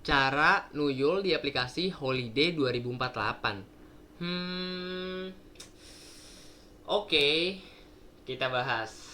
Cara nuyul di aplikasi Holiday 2048. Oke, kita bahas.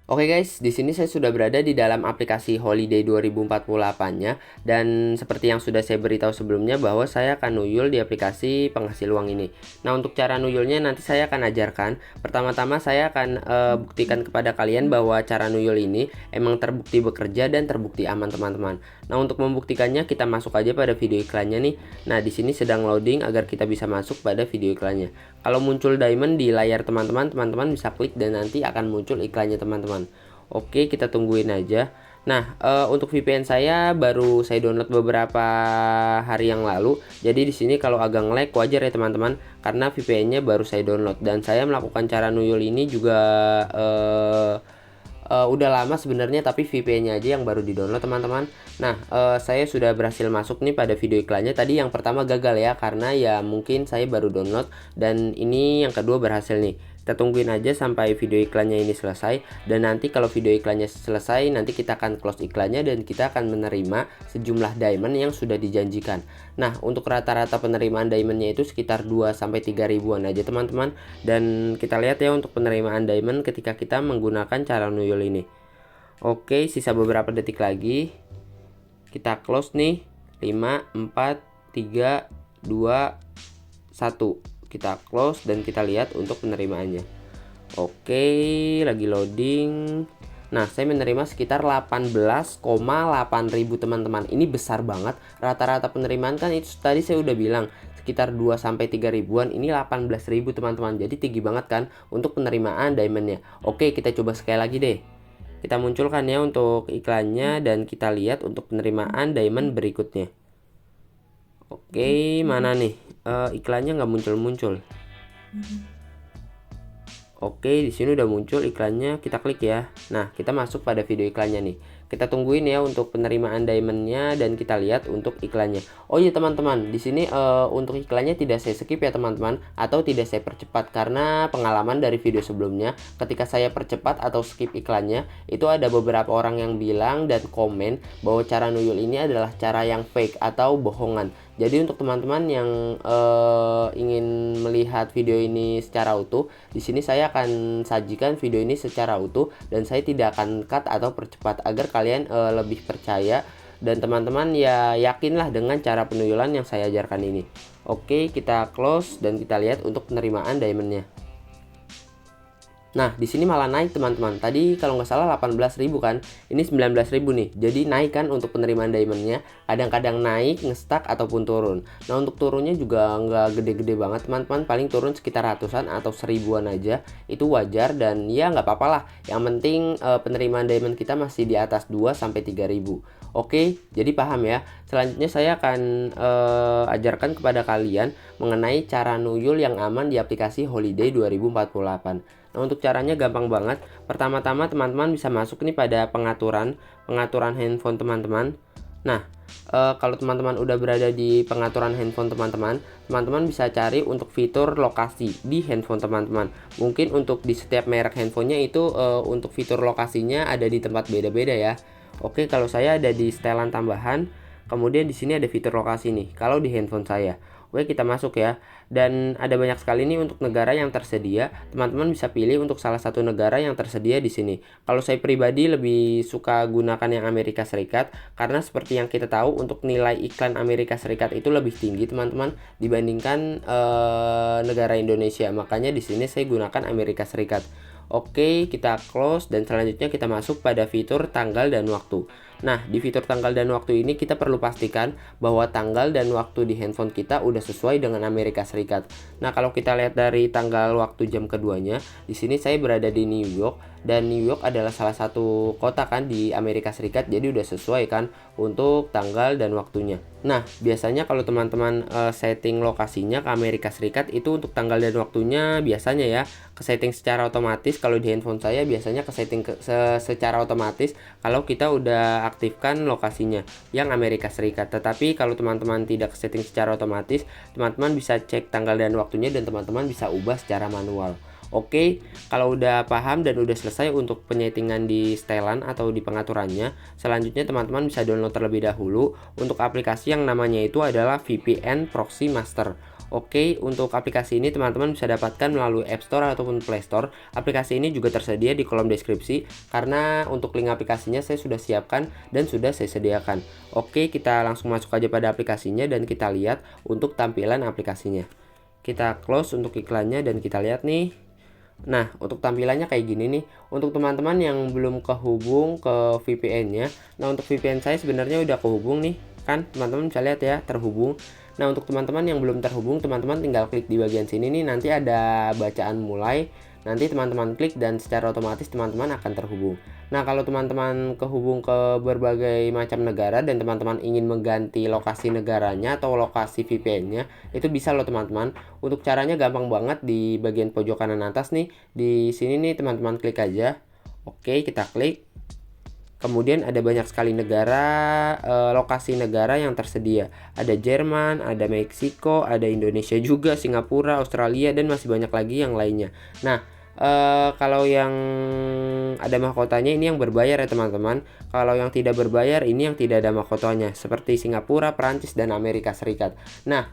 Oke guys, di sini saya sudah berada di dalam aplikasi Holiday 2048-nya, dan seperti yang sudah saya beritahu sebelumnya bahwa saya akan nuyul di aplikasi penghasil uang ini. Nah, untuk cara nuyulnya nanti saya akan ajarkan. Pertama-tama saya akan buktikan kepada kalian bahwa cara nuyul ini emang terbukti bekerja dan terbukti aman, teman-teman. Nah, untuk membuktikannya kita masuk aja pada video iklannya nih. Nah, di sini sedang loading agar kita bisa masuk pada video iklannya. Kalau muncul diamond di layar teman-teman, teman-teman bisa klik dan nanti akan muncul iklannya, teman-teman. Oke, kita tungguin aja. Nah, untuk VPN saya baru saya download beberapa hari yang lalu. Jadi di sini kalau agak nge-lag wajar ya teman-teman, karena VPN-nya baru saya download dan saya melakukan cara nuyul ini juga udah lama sebenarnya, tapi VPN-nya aja yang baru di-download, teman-teman. Nah, saya sudah berhasil masuk nih pada video iklannya. Tadi yang pertama gagal ya, karena ya mungkin saya baru download, dan ini yang kedua berhasil nih. Kita tungguin aja sampai video iklannya ini selesai, dan nanti kalau video iklannya selesai nanti kita akan close iklannya dan kita akan menerima sejumlah diamond yang sudah dijanjikan. Nah, untuk rata-rata penerimaan diamondnya itu sekitar 2-3 ribuan aja, teman-teman. Dan kita lihat ya untuk penerimaan diamond ketika kita menggunakan cara nuyul ini. Oke, sisa beberapa detik lagi. Kita close nih. 5, 4, 3, 2, 1. Kita close dan kita lihat untuk penerimaannya. Oke, lagi loading. Nah, saya menerima sekitar 18,8 ribu, teman-teman. Ini besar banget. Rata-rata penerimaan kan itu tadi saya udah bilang sekitar 2-3 ribuan. Ini 18 ribu, teman-teman. Jadi tinggi banget kan untuk penerimaan diamondnya. Oke, kita coba sekali lagi deh. Kita munculkan ya untuk iklannya dan kita lihat untuk penerimaan diamond berikutnya. Oke, mana nih? Iklannya nggak muncul-muncul. Oke, di sini udah muncul iklannya, kita klik ya. Nah, kita masuk pada video iklannya nih. Kita tungguin ya untuk penerimaan diamondnya dan kita lihat untuk iklannya. Oh iya teman-teman, di sini untuk iklannya tidak saya skip ya teman-teman, atau tidak saya percepat, karena pengalaman dari video sebelumnya ketika saya percepat atau skip iklannya, itu ada beberapa orang yang bilang dan komen bahwa cara nuyul ini adalah cara yang fake atau bohongan. Jadi untuk teman-teman yang ingin melihat video ini secara utuh, di sini saya akan sajikan video ini secara utuh dan saya tidak akan cut atau percepat agar kalian lebih percaya dan teman-teman ya yakinlah dengan cara penuyulan yang saya ajarkan ini. Oke, kita close dan kita lihat untuk penerimaan diamondnya. Nah, di sini malah naik teman-teman. Tadi kalau nggak salah 18.000 kan. Ini 19.000 nih. Jadi naik kan untuk penerimaan diamondnya. Kadang-kadang naik, ngestak ataupun turun. Nah, untuk turunnya juga nggak gede-gede banget teman-teman. Paling turun sekitar ratusan atau seribuan aja. Itu wajar dan ya nggak apa-apa lah. Yang penting penerimaan diamond kita masih di atas 2-3 ribu. Oke, jadi paham ya. Selanjutnya saya akan ajarkan kepada kalian mengenai cara nuyul yang aman di aplikasi Holiday 2048. Nah, untuk caranya gampang banget. Pertama-tama teman-teman bisa masuk nih pada pengaturan handphone teman-teman. Nah, kalau teman-teman udah berada di pengaturan handphone teman-teman bisa cari untuk fitur lokasi di handphone teman-teman. Mungkin untuk di setiap merek handphonenya itu untuk fitur lokasinya ada di tempat beda-beda ya. Oke, kalau saya ada di setelan tambahan, kemudian di sini ada fitur lokasi nih. Kalau di handphone saya. Oke, kita masuk ya. Dan ada banyak sekali nih untuk negara yang tersedia. Teman-teman bisa pilih untuk salah satu negara yang tersedia di sini. Kalau saya pribadi lebih suka gunakan yang Amerika Serikat karena seperti yang kita tahu untuk nilai iklan Amerika Serikat itu lebih tinggi teman-teman dibandingkan negara Indonesia. Makanya di sini saya gunakan Amerika Serikat. Oke, kita close dan selanjutnya kita masuk pada fitur tanggal dan waktu. Nah, di fitur tanggal dan waktu ini kita perlu pastikan bahwa tanggal dan waktu di handphone kita udah sesuai dengan Amerika Serikat. Nah, kalau kita lihat dari tanggal waktu jam keduanya, di sini saya berada di New York dan New York adalah salah satu kota kan di Amerika Serikat, jadi udah sesuai kan untuk tanggal dan waktunya. Nah, biasanya kalau teman-teman setting lokasinya ke Amerika Serikat itu untuk tanggal dan waktunya biasanya ya ke setting secara otomatis. Kalau di handphone saya biasanya ke setting secara otomatis kalau kita udah aktifkan lokasinya yang Amerika Serikat. Tetapi kalau teman-teman tidak setting secara otomatis, teman-teman bisa cek tanggal dan waktunya dan teman-teman bisa ubah secara manual. Oke, kalau udah paham dan udah selesai untuk penyetingan di setelan atau di pengaturannya, selanjutnya teman-teman bisa download terlebih dahulu untuk aplikasi yang namanya itu adalah VPN Proxy Master. Oke, untuk aplikasi ini teman-teman bisa dapatkan melalui App Store ataupun Play Store. Aplikasi ini juga tersedia di kolom deskripsi karena untuk link aplikasinya saya sudah siapkan dan sudah saya sediakan. Oke, kita langsung masuk aja pada aplikasinya dan kita lihat untuk tampilan aplikasinya. Kita close untuk iklannya dan kita lihat nih. Nah, untuk tampilannya kayak gini nih. Untuk teman-teman yang belum kehubung ke VPN-nya, nah untuk VPN saya sebenarnya udah kehubung nih, kan teman-teman bisa lihat ya, terhubung. Nah, untuk teman-teman yang belum terhubung, teman-teman tinggal klik di bagian sini nih, nanti ada bacaan mulai. Nanti teman-teman klik dan secara otomatis teman-teman akan terhubung. Nah, kalau teman-teman kehubung ke berbagai macam negara dan teman-teman ingin mengganti lokasi negaranya atau lokasi VPN-nya, itu bisa loh teman-teman. Untuk caranya gampang banget di bagian pojok kanan atas nih. Di sini nih teman-teman klik aja. Oke, kita klik. Kemudian ada banyak sekali negara, lokasi negara yang tersedia. Ada Jerman, ada Meksiko, ada Indonesia juga, Singapura, Australia, dan masih banyak lagi yang lainnya. Nah, kalau yang ada mahkotanya ini yang berbayar ya teman-teman. Kalau yang tidak berbayar ini yang tidak ada mahkotanya, seperti Singapura, Perancis, dan Amerika Serikat. Nah,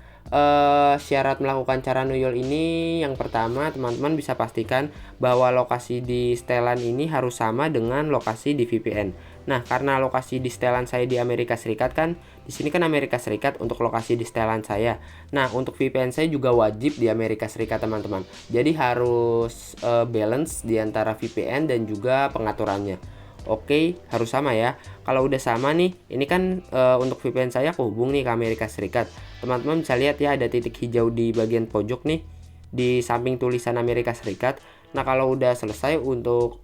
syarat melakukan cara nuyul ini yang pertama teman-teman bisa pastikan bahwa lokasi di setelan ini harus sama dengan lokasi di VPN. Nah, karena lokasi di setelan saya di Amerika Serikat kan, di sini kan Amerika Serikat untuk lokasi di setelan saya. Nah, untuk VPN saya juga wajib di Amerika Serikat teman-teman. Jadi harus balance di antara VPN dan juga pengaturannya. Oke, harus sama ya. Kalau udah sama nih, ini kan untuk VPN saya kehubung nih ke Amerika Serikat. Teman-teman bisa lihat ya ada titik hijau di bagian pojok nih di samping tulisan Amerika Serikat. Nah, kalau udah selesai untuk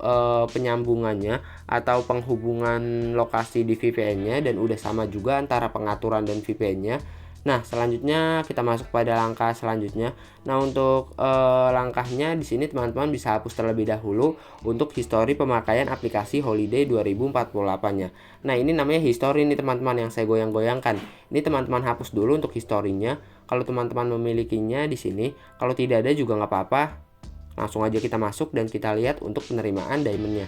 penyambungannya atau penghubungan lokasi di VPN-nya dan udah sama juga antara pengaturan dan VPN-nya. Nah, selanjutnya kita masuk pada langkah selanjutnya. Nah, untuk langkahnya di sini teman-teman bisa hapus terlebih dahulu untuk histori pemakaian aplikasi Holiday 2048-nya. Nah, ini namanya histori nih teman-teman yang saya goyang-goyangkan. Ini teman-teman hapus dulu untuk historinya. Kalau teman-teman memilikinya di sini, kalau tidak ada juga nggak apa-apa. Langsung aja kita masuk dan kita lihat untuk penerimaan diamondnya.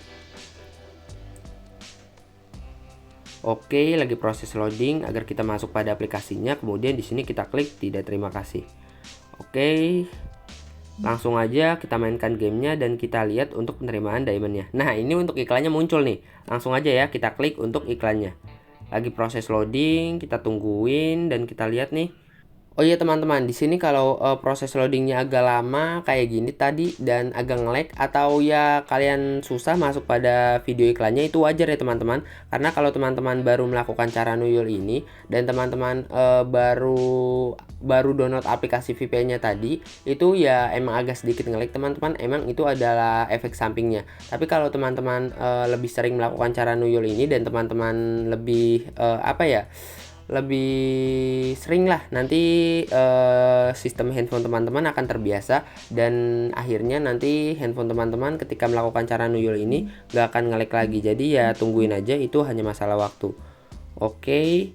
Oke, lagi proses loading agar kita masuk pada aplikasinya. Kemudian di sini kita klik tidak terima kasih. Oke, langsung aja kita mainkan gamenya dan kita lihat untuk penerimaan diamondnya. Nah, ini untuk iklannya muncul nih. Langsung aja ya kita klik untuk iklannya. Lagi proses loading, kita tungguin dan kita lihat nih. Oh iya teman-teman, di sini kalau proses loadingnya agak lama kayak gini tadi dan agak nge-lag atau ya kalian susah masuk pada video iklannya, itu wajar ya teman-teman. Karena kalau teman-teman baru melakukan cara nuyul ini dan teman-teman baru download aplikasi VPN-nya tadi, itu ya emang agak sedikit nge-lag teman-teman. Emang itu adalah efek sampingnya. Tapi kalau teman-teman lebih sering melakukan cara nuyul ini dan teman-teman lebih lebih sering lah nanti sistem handphone teman-teman akan terbiasa dan akhirnya nanti handphone teman-teman ketika melakukan cara nuyul ini gak akan nge-lag lagi. Jadi ya tungguin aja, itu hanya masalah waktu. Oke,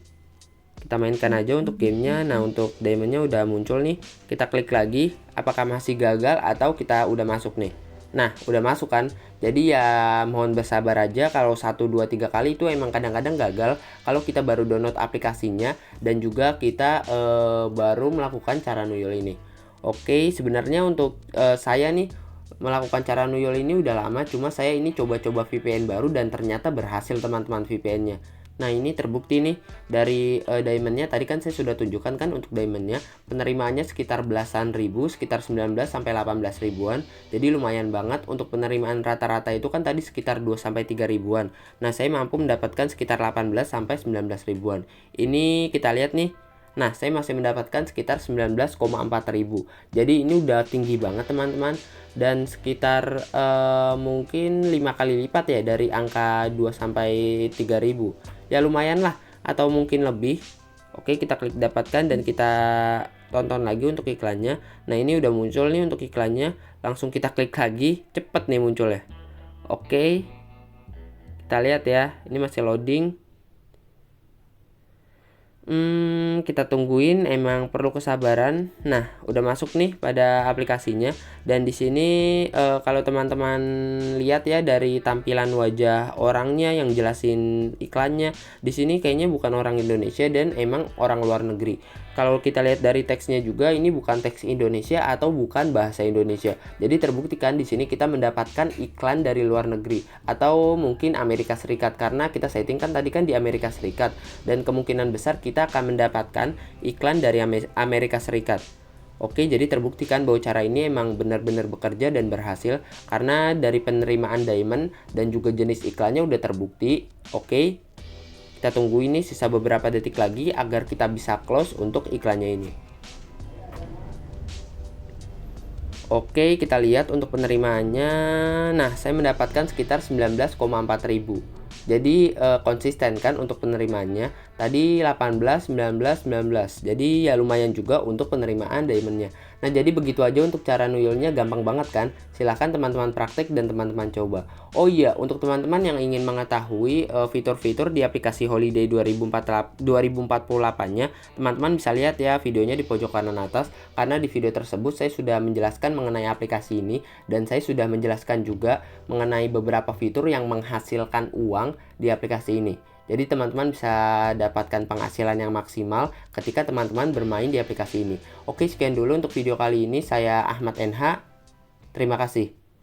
kita mainkan aja untuk gamenya. Nah, untuk diamondnya udah muncul nih, kita klik lagi apakah masih gagal atau kita udah masuk nih. Nah, udah masuk kan. Jadi ya mohon bersabar aja, kalau 1, 2, 3 kali itu emang kadang-kadang gagal kalau kita baru download aplikasinya dan juga kita baru melakukan cara nuyul ini. Oke, sebenarnya untuk saya nih melakukan cara nuyul ini udah lama, cuma saya ini coba-coba VPN baru dan ternyata berhasil teman-teman VPN-nya. Nah, ini terbukti nih dari diamondnya tadi kan saya sudah tunjukkan kan untuk diamondnya penerimaannya sekitar belasan ribu, sekitar 19 sampai 18 ribuan. Jadi lumayan banget. Untuk penerimaan rata-rata itu kan tadi sekitar 2 sampai 3 ribuan. Nah, saya mampu mendapatkan sekitar 18 sampai 19 ribuan. Ini kita lihat nih. Nah, saya masih mendapatkan sekitar 19,4 ribu. Jadi ini udah tinggi banget teman-teman. Dan sekitar mungkin 5 kali lipat ya dari angka 2 sampai 3 ribu. Ya lumayan lah, atau mungkin lebih. Oke, kita klik dapatkan dan kita tonton lagi untuk iklannya. Nah, ini udah muncul nih untuk iklannya. Langsung kita klik lagi, cepet nih munculnya. Oke, kita lihat ya, ini masih loading. Kita tungguin, emang perlu kesabaran. Nah, udah masuk nih pada aplikasinya. Dan di sini kalau teman-teman lihat ya dari tampilan wajah orangnya yang jelasin iklannya, di sini kayaknya bukan orang Indonesia dan emang orang luar negeri. Kalau kita lihat dari teksnya juga, ini bukan teks Indonesia atau bukan bahasa Indonesia. Jadi terbuktikan di sini kita mendapatkan iklan dari luar negeri atau mungkin Amerika Serikat, karena kita setting kan tadi kan di Amerika Serikat, dan kemungkinan besar kita akan mendapatkan iklan dari Amerika Serikat. Oke, jadi terbuktikan bahwa cara ini emang benar-benar bekerja dan berhasil karena dari penerimaan diamond dan juga jenis iklannya udah terbukti. Oke, kita tunggu ini sisa beberapa detik lagi agar kita bisa close untuk iklannya ini. Oke, kita lihat untuk penerimaannya. Nah, saya mendapatkan sekitar 19,4 ribu. Jadi konsisten kan untuk penerimaannya. Tadi 18, 19, 19. Jadi ya lumayan juga untuk penerimaan diamondnya. Nah, jadi begitu aja untuk cara nuyulnya, gampang banget kan? Silahkan teman-teman praktek dan teman-teman coba. Oh iya, untuk teman-teman yang ingin mengetahui fitur-fitur di aplikasi Holiday 2048-nya, teman-teman bisa lihat ya videonya di pojok kanan atas, karena di video tersebut saya sudah menjelaskan mengenai aplikasi ini dan saya sudah menjelaskan juga mengenai beberapa fitur yang menghasilkan uang di aplikasi ini. Jadi teman-teman bisa dapatkan penghasilan yang maksimal ketika teman-teman bermain di aplikasi ini. Oke, sekian dulu untuk video kali ini. Saya Ahmad NH. Terima kasih.